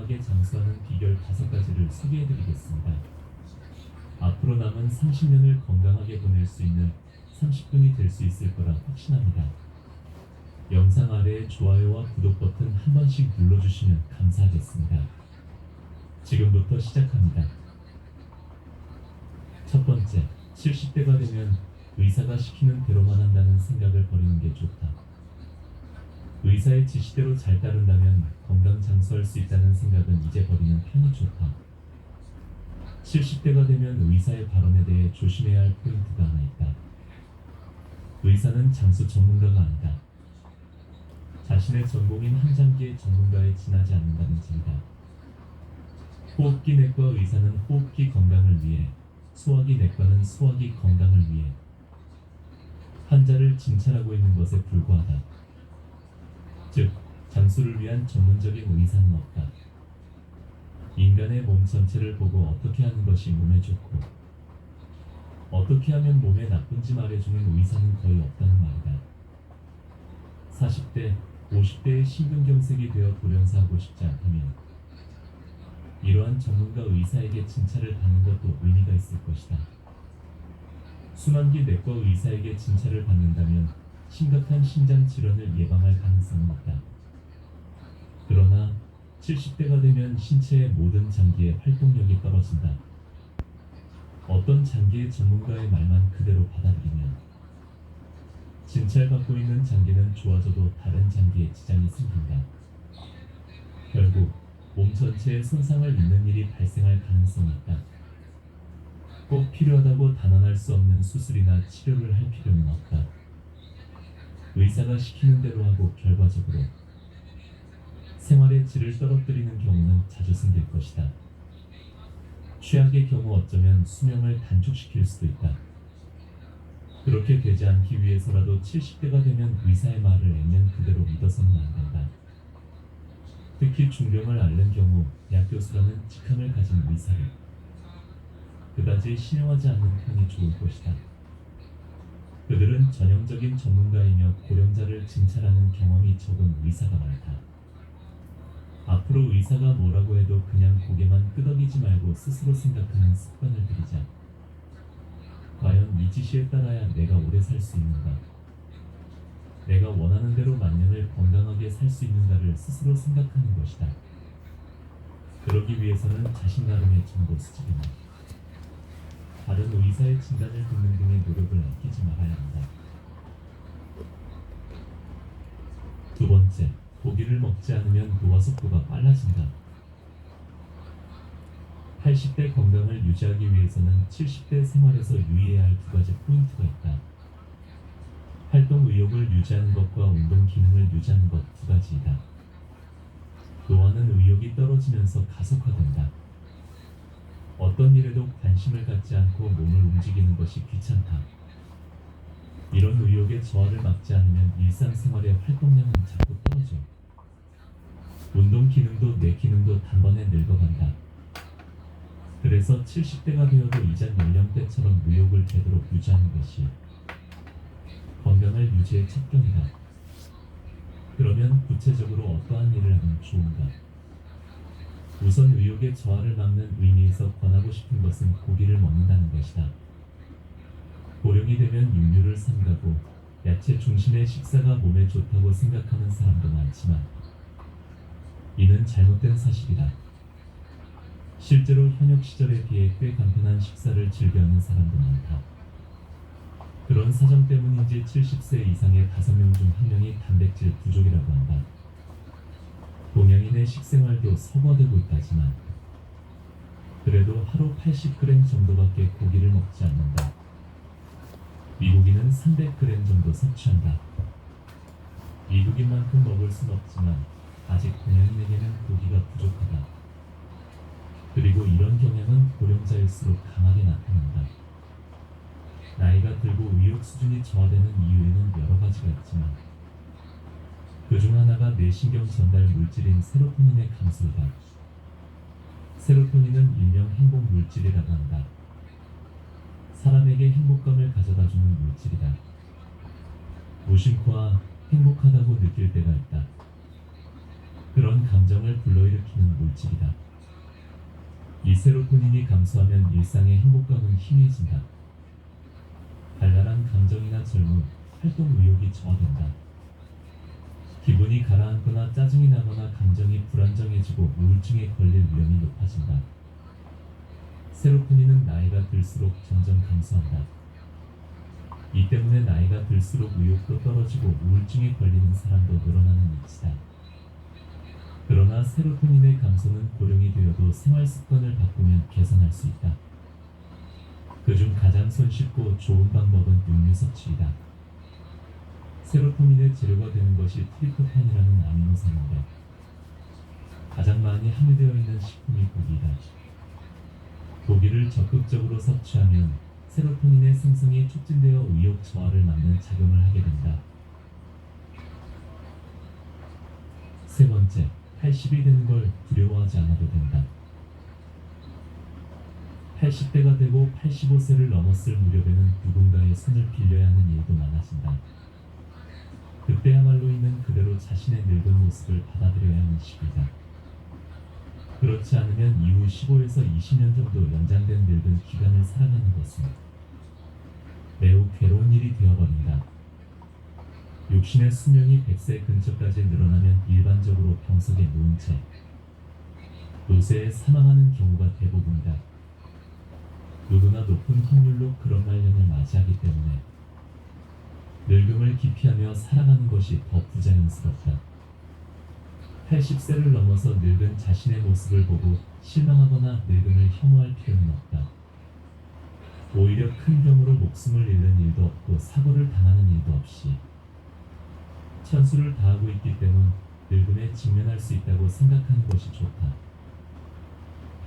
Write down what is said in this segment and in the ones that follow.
건강하게 장수하는 비결 5가지를 소개해드리겠습니다. 앞으로 남은 30년을 건강하게 보낼 수 있는 30분이 될 수 있을 거라 확신합니다. 영상 아래에 좋아요와 구독 버튼 한 번씩 눌러주시면 감사하겠습니다. 지금부터 시작합니다. 첫 번째, 70대가 되면 의사가 시키는 대로만 한다는 생각을 버리는 게 좋다. 의사의 지시대로 잘 따른다면 건강 장수할 수 있다는 생각은 이제 버리는 편이 좋다. 70대가 되면 의사의 발언에 대해 조심해야 할 포인트가 하나 있다. 의사는 장수 전문가가 아니다. 자신의 전공인 한장기의 전문가에 지나지 않는다는 질이다. 호흡기 내과 의사는 호흡기 건강을 위해, 소화기 내과는 소화기 건강을 위해 환자를 진찰하고 있는 것에 불과하다. 즉, 장수를 위한 전문적인 의사는 없다. 인간의 몸 전체를 보고 어떻게 하는 것이 몸에 좋고 어떻게 하면 몸에 나쁜지 말해주는 의사는 거의 없다는 말이다. 40대, 50대의 심근경색이 되어 돌연사하고 싶지 않다면 이러한 전문가 의사에게 진찰을 받는 것도 의미가 있을 것이다. 순환기 내과 의사에게 진찰을 받는다면 심각한 심장 질환을 예방할 가능성은 있다. 그러나 70대가 되면 신체의 모든 장기의 활동력이 떨어진다. 어떤 장기의 전문가의 말만 그대로 받아들이면 진찰받고 있는 장기는 좋아져도 다른 장기에 지장이 생긴다. 결국 몸 전체에 손상을 입는 일이 발생할 가능성이 있다. 꼭 필요하다고 단언할 수 없는 수술이나 치료를 할 필요는 없다. 의사가 시키는 대로 하고 결과적으로 생활의 질을 떨어뜨리는 경우는 자주 생길 것이다. 최악의 경우 어쩌면 수명을 단축시킬 수도 있다. 그렇게 되지 않기 위해서라도 70대가 되면 의사의 말을 액면 그대로 믿어서는 안 된다. 특히 중병을 앓는 경우 약 교수라는 직함을 가진 의사를 그다지 신용하지 않는 편이 좋을 것이다. 그들은 전형적인 전문가이며 고령자를 진찰하는 경험이 적은 의사가 많다. 앞으로 의사가 뭐라고 해도 그냥 고개만 끄덕이지 말고 스스로 생각하는 습관을 들이자. 과연 이 지시에 따라야 내가 오래 살 수 있는가? 내가 원하는 대로 만년을 건강하게 살 수 있는가를 스스로 생각하는 것이다. 그러기 위해서는 자신 나름의 정보 수집이나 다른 의사의 진단을 듣는 등의 노력을 아끼지 말아야 한다. 두 번째, 고기를 먹지 않으면 노화 속도가 빨라진다. 80대 건강을 유지하기 위해서는 70대 생활에서 유의해야 할 2가지 포인트가 있다. 활동 의욕을 유지하는 것과 운동 기능을 유지하는 것 2가지이다. 노화는 의욕이 떨어지면서 가속화된다. 어떤 일에도 관심을 갖지 않고 몸을 움직이는 것이 귀찮다. 이런 의욕의 저하를 막지 않으면 일상생활의 활동량은 자꾸 떨어져. 운동 기능도 뇌 기능도 단번에 늙어간다. 그래서 70대가 되어도 이전 연령대처럼 의욕을 제대로 유지하는 것이 건강을 유지의 첩경이다. 그러면 구체적으로 어떠한 일을 하면 좋은가? 우선 의욕의 저하를 막는 의미에서 권하고 싶은 것은 고기를 먹는다는 것이다. 고령이 되면 육류를 삼가고 야채 중심의 식사가 몸에 좋다고 생각하는 사람도 많지만 이는 잘못된 사실이다. 실제로 현역 시절에 비해 꽤 간편한 식사를 즐겨하는 사람도 많다. 그런 사정 때문인지 70세 이상의 5명 중 1명이 단백질 부족이라고 한다. 동양인의 식생활도 서구화되고 있다지만 그래도 하루 80g 정도밖에 고기를 먹지 않는다. 미국인은 300g 정도 섭취한다. 미국인만큼 먹을 순 없지만 아직 동양인에게는 고기가 부족하다. 그리고 이런 경향은 고령자일수록 강하게 나타난다. 나이가 들고 의욕 수준이 저하되는 이유에는 여러 가지가 있지만 그중 하나가 뇌신경 전달 물질인 세로토닌의 감소이다. 세로토닌은 일명 행복 물질이라고 한다. 사람에게 행복감을 가져다주는 물질이다. 무심코와 행복하다고 느낄 때가 있다. 그런 감정을 불러일으키는 물질이다. 이 세로토닌이 감소하면 일상의 행복감은 희미해진다. 발랄한 감정이나 젊음, 활동 의욕이 저하된다. 기분이 가라앉거나 짜증이 나거나 감정이 불안정해지고 우울증에 걸릴 위험이 높아진다. 세로토닌은 나이가 들수록 점점 감소한다. 이 때문에 나이가 들수록 의욕도 떨어지고 우울증에 걸리는 사람도 늘어나는 이치다. 그러나 세로토닌의 감소는 고령이 되어도 생활 습관을 바꾸면 개선할 수 있다. 그중 가장 손쉽고 좋은 방법은 육류 섭취이다. 세로토닌의 재료가 되는 것이 트리프탄이라는 아미노산인데 가장 많이 함유되어 있는 식품이 고기이다. 고기를 적극적으로 섭취하면 세로토닌의 생성이 촉진되어 의욕 저하를 막는 작용을 하게 된다. 세 번째, 80이 되는 걸 두려워하지 않아도 된다. 80대가 되고 85세를 넘었을 무렵에는 누군가의 손을 빌려야 하는 일도 많아진다. 그때야말로 있는 그대로 자신의 늙은 모습을 받아들여야 하는 시기다. 그렇지 않으면 이후 15에서 20년 정도 연장된 늙은 기간을 살아가는 것은 매우 괴로운 일이 되어버린다. 육신의 수명이 100세 근처까지 늘어나면 일반적으로 병석에 누운 채 노쇠에 사망하는 경우가 대부분이다. 누구나 높은 확률로 그런 말년을 맞이하기 때문에 늙음을 기피하며 살아가는 것이 더 부자연스럽다. 80세를 넘어서 늙은 자신의 모습을 보고 실망하거나 늙음을 혐오할 필요는 없다. 오히려 큰 병으로 목숨을 잃는 일도 없고 사고를 당하는 일도 없이 천수를 다하고 있기 때문 늙음에 직면할 수 있다고 생각하는 것이 좋다.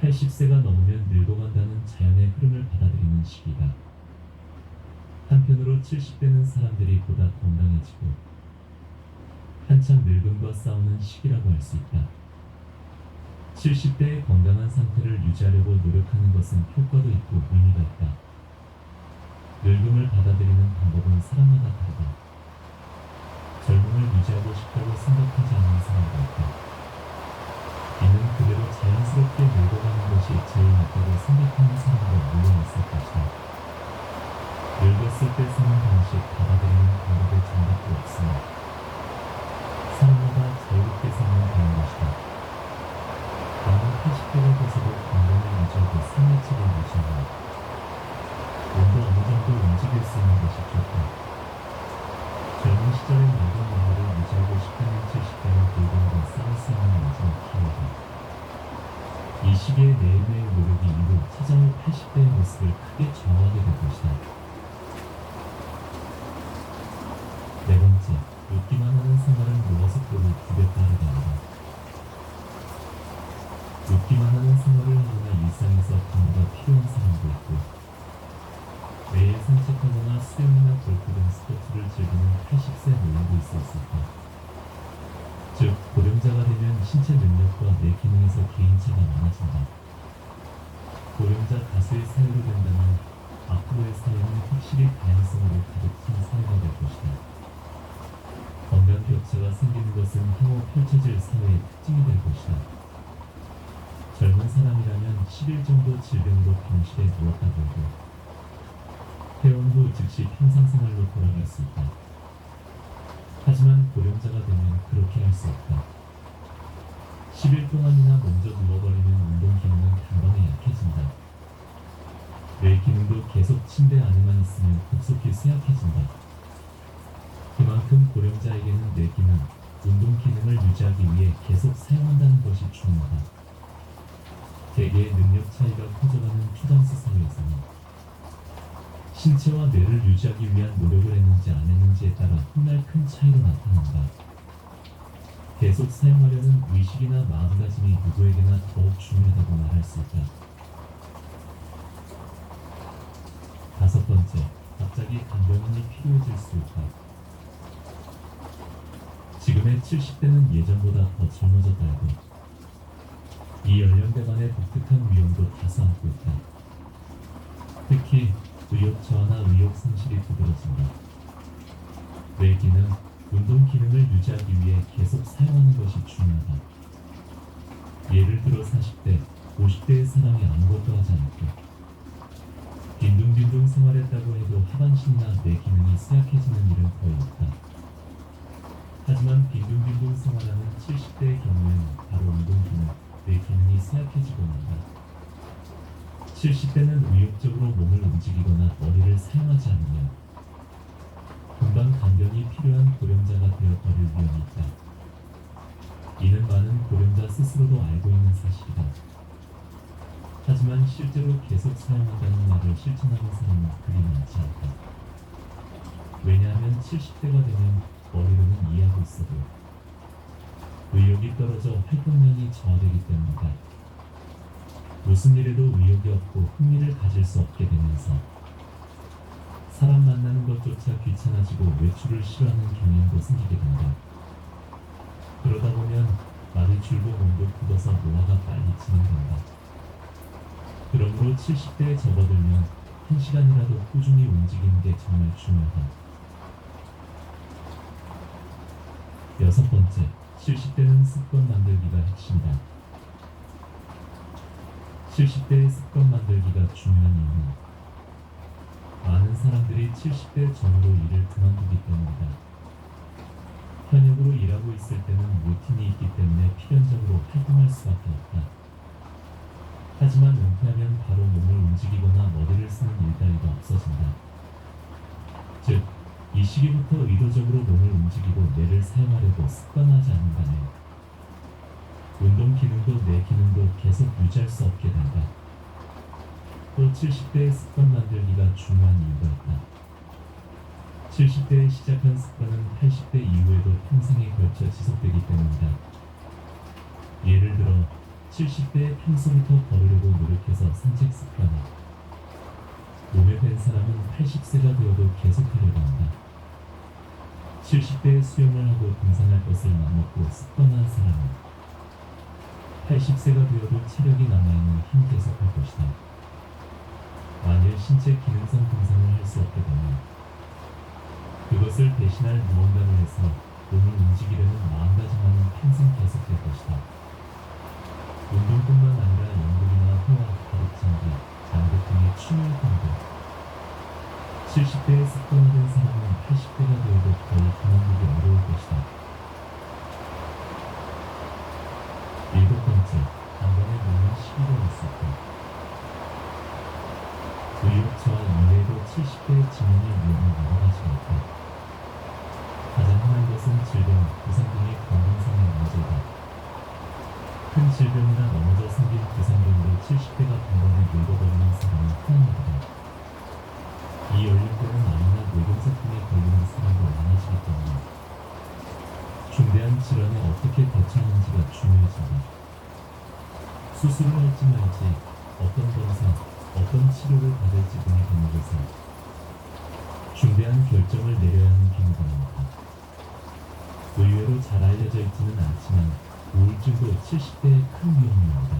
80세가 넘으면 늙어간다는 자연의 흐름을 받아들이는 시기다. 한편으로 70대는 사람들이 보다 건강해지고 한참 늙음과 싸우는 시기라고 할 수 있다. 70대의 건강한 상태를 유지하려고 노력하는 것은 효과도 있고 의미가 있다. 늙음을 받아들이는 방법은 사람마다 다르다. 젊음을 유지하고 싶다고 생각하지 않는 사람도 있다. 이는 그대로 자연스럽게 늙어가는 것이 제일 낫다고 생각하는 사람도 물론 있을 것이다. 늙었을 때 사는 방식 받아들이는 방법의 정답도 없으나 사람마다 자유롭게 살면 되는 것이다. 나는 80대가 돼서도 건강을 유지하고 삶의 질을 유지하며 몸도 어느 정도 움직일 수 있는 것이 좋다. 젊은 시절의 늙은 몸매를 유지하고 싶다는 70대는 늙음과 싸울 수 있는 마지막 기회다. 이 시기에 매일매일 노력이 이루 찾아올 80대의 모습을 크게 좌우하게 될 것이다. 네 번째, 웃기만 하는 생활은 무엇으로도 두렵다 하게 한다. 웃기만 하는 생활을 하거나 일상에서 공부가 필요한 사람도 있고 매일 산책하거나 수영이나 골프 등 스포츠를 즐기는 80세 노인도 있을 수 있다. 즉, 고령자가 되면 신체 능력과 뇌 기능에서 개인차가 많아진다. 고령자 다수의 사회로 된다면 앞으로의 사회는 확실히 다양성으로 가득 찬 사회가 될 것이다. 건강 격차가 생기는 것은 향후 펼쳐질 사회의 특징이 될 것이다. 젊은 사람이라면 10일 정도 질병으로 병실에 누웠다고 해도 퇴원 후 즉시 평상생활로 돌아갈 수 있다. 하지만 고령자가 되면 그렇게 할 수 없다. 10일 동안이나 먼저 누워버리면 운동 기능은 단번에 약해진다. 뇌 기능도 계속 침대 안에만 있으면 급속히 쇠약해진다. 그만큼 고령자에게는 뇌 기능, 운동 기능을 유지하기 위해 계속 사용한다는 것이 중요하다. 개개의 능력 차이가 커져가는 초장수 사회에서는 신체와 뇌를 유지하기 위한 노력을 했는지 안 했는지에 따라 훗날 큰 차이로 나타난다. 계속 사용하려는 의식이나 마음가짐이 누구에게나 더욱 중요하다고 말할 수 있다. 다섯 번째, 갑자기 간병인이 필요해질 수 있다. 지금의 70대는 예전보다 더 젊어졌다 해도 이 연령대만의 독특한 위험도 다소 안고 있다. 특히 의욕 저하나 의욕 상실이 두드러진다. 뇌 기능, 운동 기능을 유지하기 위해 계속 사용하는 것이 중요하다. 예를 들어 40대, 50대의 사람이 아무것도 하지 않고 빈둥빈둥 생활했다고 해도 하반신이나 뇌 기능이 쇠약해지는 일은 거의 없다. 하지만 빈둥빈둥 생활하는 70대의 경우에는 바로 운동 기능, 뇌 기능이 쇠약해지고 만다. 70대는 의욕적으로 몸을 움직이거나 머리를 사용하지 않으며 금방 간병이 필요한 고령자가 되어 버릴 위험이 있다. 이는 많은 고령자 스스로도 알고 있는 사실이다. 하지만 실제로 계속 사용한다는 말을 실천하는 사람은 그리 많지 않다. 왜냐하면 70대가 되면 머리로는 이해하고 있어도 의욕이 떨어져 활동량이 저하되기 때문이다. 무슨 일에도 의욕이 없고 흥미를 가질 수 없게 되면서 사람 만나는 것조차 귀찮아지고 외출을 싫어하는 경향도 생기게 된다. 그러다 보면 말이 줄고 몸도 굳어서 노화가 빨리 진행된다. 그러므로 70대에 접어들면 1시간이라도 꾸준히 움직이는 게 정말 중요하다. 여섯 번째, 70대는 습관 만들기가 핵심이다. 70대의 습관 만들기가 중요한 이유는 많은 사람들이 70대 전후로 일을 그만두기 때문이다. 현역으로 일하고 있을 때는 루틴이 있기 때문에 필연적으로 활동할 수밖에 없다. 하지만 은퇴하면 바로 몸을 움직이거나 머리를 쓰는 일따위가 없어진다. 즉, 이 시기부터 의도적으로 몸을 움직이고 뇌를 사용하려고 습관하지 않는다면 운동 기능도 뇌 기능도 계속 유지할 수 없게 된다. 또 70대의 습관 만들기가 중요한 이유가 있다. 70대에 시작한 습관은 80대 이후에도 평생에 걸쳐 지속되기 때문이다. 예를 들어 70대에 평소부터 걸으려고 노력해서 산책 습관을 몸에 밴 사람은 80세가 되어도 계속하려고 한다. 70대에 수영을 하고 등산할 것을 맘먹고 습관한 사람은 80세가 되어도 체력이 남아있는 힘 계속할 것이다. 만일 신체 기능성 등산을 할 수 없게 되면 그것을 대신할 무언가를 해서 몸을 움직이려는 마음가짐만은 평생 계속될 것이다. 운동뿐만 아니라 연극이나 회화, 가득장기, 양극 등의 취미 활동도 70대에 습관화된 사람은 80대가 되어도 거의 그만두기 어려울 것이다. 일곱 번째, 단번에 몸은 시비가 올 수 있다. 의욕 저하 이외에도 70대의 진행의 위험은 여러 가지가 있다. 가장 흔한 것은 질병, 부상 등의 건강상의 문제다. 큰 질병이나 넘어져 생긴 부상 등으로 70대가 단번에 늙어버리는 사람은 흔한 일이다. 이 연령대는 암이나 뇌경색등에 걸리는 사람도 많아지기 때문에 중대한 질환에 어떻게 대처하는지가 중요해진다. 수술을 할지 말지, 어떤 검사, 어떤 치료를 받을지 등에 관해서 중대한 결정을 내려야 하는 경우가 많다. 의외로 잘 알려져 있지는 않지만 우울증도 70대의 큰 위험입니다.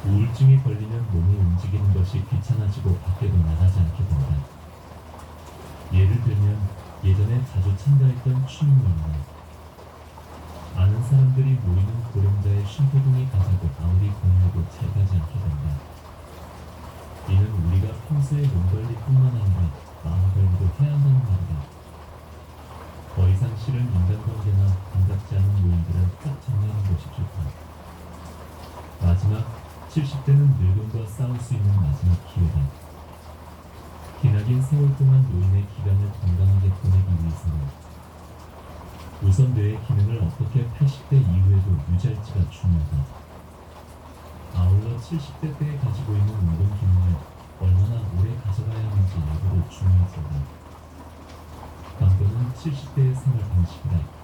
우울증에 걸리면 몸을 움직이는 것이 귀찮아지고 밖에도 나가지 않게 된다. 예를 들면 예전에 자주 참가했던 취미모임이나 많은 사람들이 모이는 고령자의 쉼터 등이 가자고 아무리 권유해도 잘 가지 않게 된다. 이는 우리가 평소에 몸 관리뿐만 아니라 마음 관리도 해야 한다는 말이다. 더 이상 싫은 인간관계나 반갑지 않은 모임들은 딱 정리하는 것이 좋다. 마지막, 70대는 늙음과 싸울 수 있는 마지막 기회다. 기나긴 세월 동안 노인의 기간을 건강하게 보내기 위해서는 우선 뇌의 기능을 어떻게 80대 이후에도 유지할지가 중요하다. 아울러 70대 때에 가지고 있는 운동 기능을 얼마나 오래 가져가야 하는지 여부도 중요해진다. 강도는 70대의 생활 방식이다.